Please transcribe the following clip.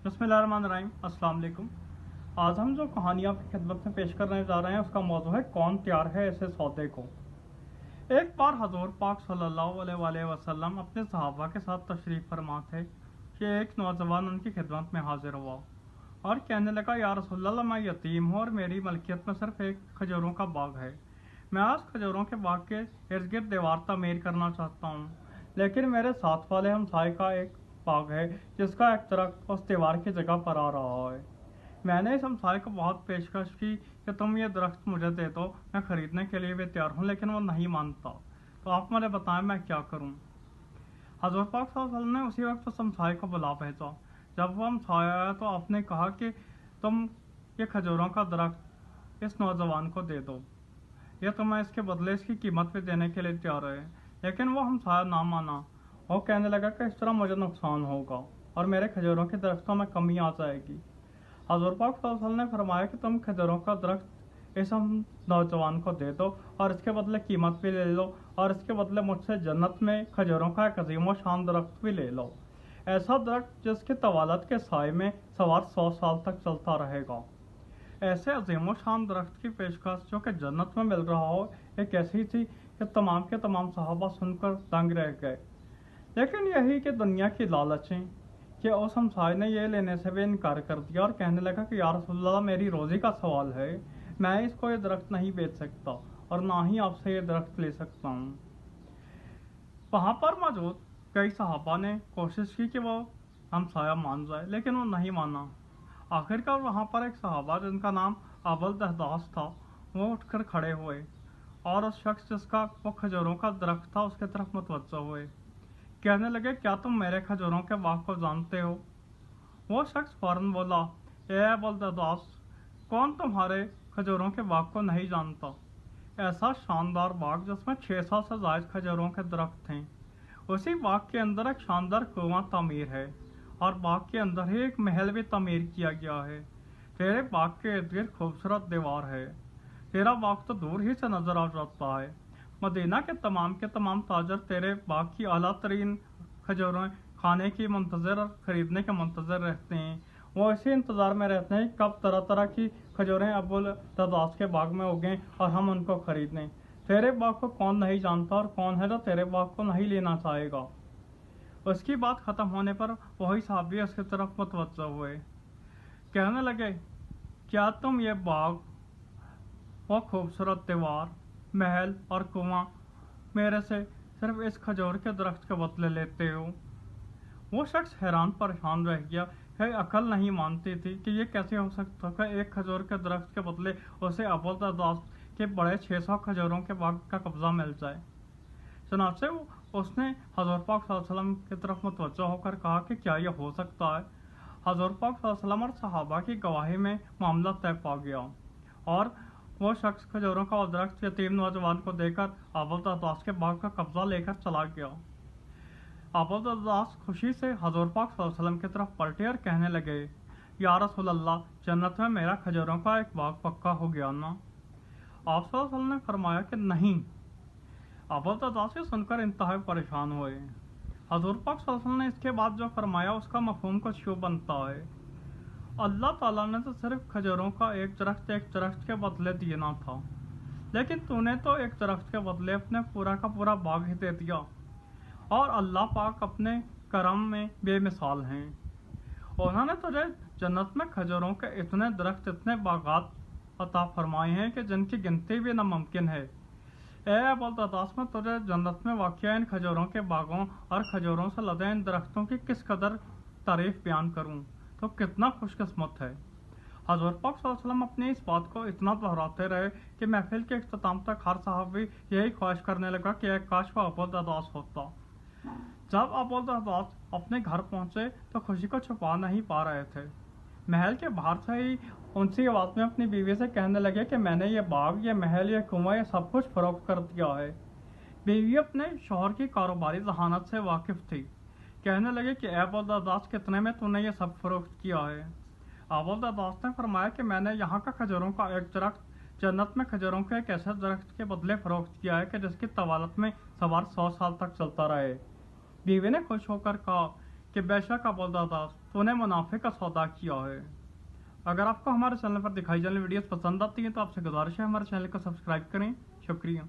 बिस्मिल्लाहिर्रहमानिर्रहीम। अस्सलाम वालेकुम। आज हम जो कहानी आपकी खिदमत में पेश करने जा रहे हैं उसका मौजू है कौन तैयार है ऐसे सौदे को। एक बार हजूर पाक सल्लल्लाहु अलैहि वसल्लम अपने सहाबा के साथ तशरीफ फरमा थे कि एक नौजवान उनकी खिदमत में हाजिर हुआ और कहने लगा, या रसूलल्लाह, मैं यतीम हूँ और मेरी मलकियत में सिर्फ एक खजूरों का बाग है। मैं आज खजूरों के बाग के इर्द गिर्द दीवार तामीर करना चाहता हूँ, लेकिन मेरे साथ वाले हमसाए का एक बाग है जिसका एक दरख्त उस दीवार की जगह पर आ रहा है। मैंने इस हमसाए को बहुत पेशकश की कि तुम ये दरख्त मुझे दे दो, मैं खरीदने के लिए भी तैयार हूँ, लेकिन वो नहीं मानता। तो आप मुझे बताएं मैं क्या करूँ। हज़रत पाक सल्लल्लाहु अलैहि वसल्लम ने उसी वक्त उस हमसाए को बुला भेजा। जब वो हमसाया आया तो आपने कहा कि तुम ये खजूरों का दरख्त इस नौजवान को दे दो, ये तुम्हें इसके बदले इसकी कीमत भी देने के लिए तैयार है। लेकिन वो हमसाया ना माना। वो कहने लगा कि इस तरह मुझे नुकसान होगा और मेरे खजूरों के दरख्तों में कमी आ जाएगी। हज़रत पाक सल्लल्लाहु अलैहि वसल्लम ने फरमाया कि तुम खजूरों का दरख्त इस हम नौजवान को दे दो और इसके बदले कीमत भी ले लो और इसके बदले मुझसे जन्नत में खजूरों का एक अजीम व शान दरख्त भी ले लो, ऐसा दरख्त जिसके तवालत के साए में सवार 100 साल तक चलता रहेगा। ऐसे अजीम शान दरख्त की पेशकश जो कि जन्नत में मिल रहा हो एक ऐसी थी कि तमाम के तमाम सहाबा सुनकर दंग रह गए। लेकिन यही कि दुनिया की लालचें कि उस हमसाए ने यह लेने से भी इनकार कर दिया और कहने लगा कि या रसूलल्लाह, मेरी रोज़ी का सवाल है, मैं इसको ये दरख्त नहीं बेच सकता और ना ही आपसे ये दरख्त ले सकता हूँ। वहाँ पर मौजूद कई सहाबा ने कोशिश की कि वो हमसाया मान जाए, लेकिन वो नहीं माना। आखिरकार वहाँ पर एक सहाबा जिनका नाम अबुल दहदास था, वो उठकर खड़े हुए और उस शख्स जिसका वो खजूरों का दरख्त था उसके तरफ मुतवज्जो हुए। कहने लगे, क्या तुम मेरे खजूरों के बाग को जानते हो? वो शख्स फौरन बोला, ए अबुल दहदास, कौन तुम्हारे खजूरों के बाग को नहीं जानता? ऐसा शानदार बाग जिसमें 600 से ज्यादा खजूरों के दरख्त हैं। उसी बाग के अंदर एक शानदार कुआं तामीर है और बाग के अंदर ही एक महल भी तामीर किया गया है। तेरे बाग के इर्द गिर्द खूबसूरत दीवार है। तेरा बाग तो दूर ही से नजर आ जाता है। मदीना के तमाम ताजर तेरे बाग की आला तरीन खजूरें खाने की मंतजर और खरीदने के मंतजर रहते हैं। वो इसी इंतज़ार में रहते हैं कब तरह तरह की खजूरें अबुल दहदास के बाग में उगें और हम उनको खरीद लें। तेरे बाग को कौन नहीं जानता और कौन है जो तेरे बाग को नहीं लेना चाहेगा। उसकी बात खत्म होने पर वही साहबी उसकी तरफ मुतवज्जो हुए। कहने लगे, क्या तुम ये बाग, वो खूबसूरत दीवार, महल और कुआं मेरे से सिर्फ इस खजूर के दरख्त के बदले लेते हो? वो शख्स हैरान परेशान रह गया है। अकल नहीं मानती थी कि ये कैसे हो सकता है कि एक खजूर के दरख्त के बदले उसे अबुल दहदास के बड़े 600 खजूरों के बाग का कब्जा मिल जाए। चनाचे उसने हज़रत पाक सल्लल्लाहु अलैहि वसल्लम की तरफ मुतवज्जो होकर कहा कि क्या यह हो सकता है? हज़रत पाक सल्लल्लाहु अलैहि वसल्लम और सहाबा की गवाही में मामला तय पा गया और वो शख्स खजूरों का दरख्त यतीम नौजवान को देकर अबुल दहदास के बाग का कब्जा लेकर चला गया। अबुल दहदास खुशी से हज़रत पाक सल्लल्लाहु अलैहि वसल्लम की तरफ पलटे और कहने लगे, या रसूल अल्लाह, जन्नत में मेरा खजूरों का एक बाग पक्का हो गया ना? आप सल्लल्लाहु अलैहि वसल्लम ने फरमाया कि नहीं। अबुल दहदास से सुनकर इंतहा परेशान हुए। हज़रत पाक सल्लल्लाहु अलैहि वसल्लम ने इसके बाद जो फरमाया उसका मफहूम कुछ यूं बनता है, अल्लाह ताला ने तो सिर्फ खजूरों का एक दरख्त के बदले देना था, लेकिन तूने तो एक दरख्त के बदले अपने पूरा का पूरा बाग ही दे दिया। और अल्लाह पाक अपने करम में बेमिसाल हैं। उन्होंने तुझे जन्नत में खजूरों के इतने दरख्त, इतने बागात अता फरमाए हैं कि जिनकी गिनती भी नामुमकिन है। ए अबुल दहदास, में तुझे जन्नत में वाक़या इन खजूरों के बागों और खजूरों से लदे इन दरख्तों की किस कदर तारीफ बयान करूं, तो कितना खुशकिस्मत है। हज़रत पाक सल्लल्लाहु अलैहि वसल्लम अपनी इस बात को इतना दोहराते रहे कि महफिल के इख्तिताम तक हर सहाबी यही ख्वाहिश करने लगा कि एक काश वो अबुल दहदास होता। जब अबुल दहदास अपने घर पहुंचे तो खुशी को छुपा नहीं पा रहे थे। महल के बाहर से ही ऊंची आवाज में अपनी बीवी से कहने लगे कि मैंने ये बाग, ये महल, ये कुआं, ये सब कुछ फरोख्त कर दिया है। बीवी अपने शौहर की कारोबारी जहानत से वाकिफ थी। कहने लगे कि अबुल दहदास, कितने में तूने ये सब फरोख्त किया है? अबुल दहदास ने फरमाया कि मैंने यहाँ का खजूरों का एक दरख्त जन्नत में खजूरों के एक ऐसे दरख्त के बदले फरोख्त किया है कि जिसकी तवालत में सवार 100 साल तक चलता रहे। बीवी ने खुश होकर कहा कि बेशक अबुल दहदास, تو انہیں منافع کا سودا کیا ہے۔ اگر آپ کو ہمارے چینل پر دکھائی جانے ویڈیوز پسند آتی ہیں تو آپ سے گزارش ہے ہمارے چینل کو سبسکرائب کریں۔ شکریہ۔